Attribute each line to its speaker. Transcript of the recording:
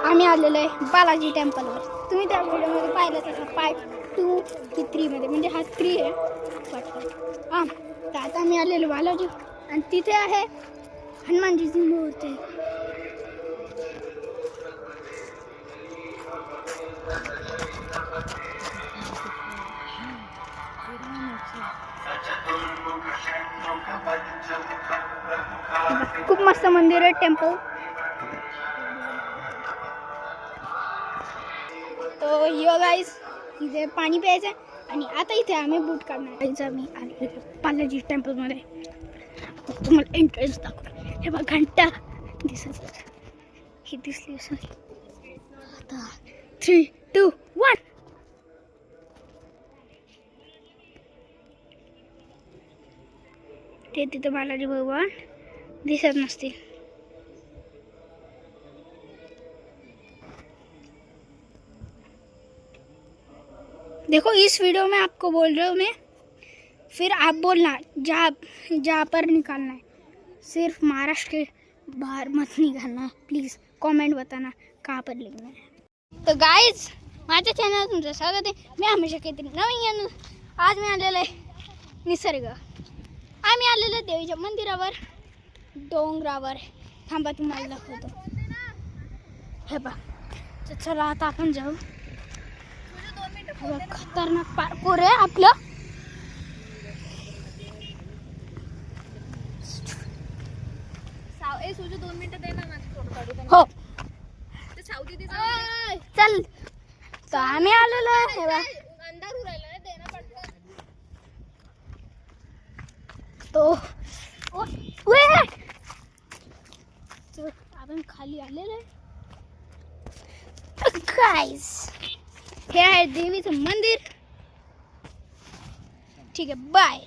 Speaker 1: आम्ही आलेलो आहे बालाजी टेम्पलवर. तुम्ही त्या व्हिडिओमध्ये पाहिलं तसं पार्ट 2 की 3 मध्ये, म्हणजे हा 3 आहे वाटतं. हां, तर आता आम्ही आलेलो बालाजी आणि तिथे आहे हनुमानजीची मूर्ती. खूप मस्त मंदिर आहे टेम्पल. तो यो गाईज इथे पाणी प्यायचं आणि आता इथे आम्ही बूट काढणार. आम्ही आले बालाजी टेम्पलमध्ये. तुम्हाला एंट्रन्स दाखवतो. हे बघ घंटा दिसत ही दिसली असेल. आता 3, 2, 1. ते तिथे बालाजी भगवान दिसत नसतील. देखो इस वीडियो में आपको बोल रहा हूँ मैं, फिर आप बोलना जहाँ पर निकालना है. सिर्फ महाराष्ट्र के बाहर मत निकालना है. प्लीज़ कमेंट बताना कहाँ पर लिखना है. तो गाइज माझ्या चॅनल तुमचं स्वागत आहे. मी हमेशा काहीतरी नवीन. आज मी आलेलो आहे निसर्ग. आम्ही आलेलो देवीच्या मंदिरावर डोंगरावर. थांबा तुम्हाला दाखवतो. हे बघ, तर चला आता आपण जाऊ. खतरनाक पार्कोर आहे आपलं.
Speaker 2: सूर्य 2 मिनिटं दे ना माझी फोटो काढू.
Speaker 1: हो
Speaker 2: ते सावती
Speaker 1: चल. तर आम्ही आलेलो आहे.
Speaker 2: अंधार उरायला ना देना पडतं.
Speaker 1: तो आपण खाली आलेलो आहे. गाइस हे आहे देवीचं मंदिर. ठीक आहे, बाय.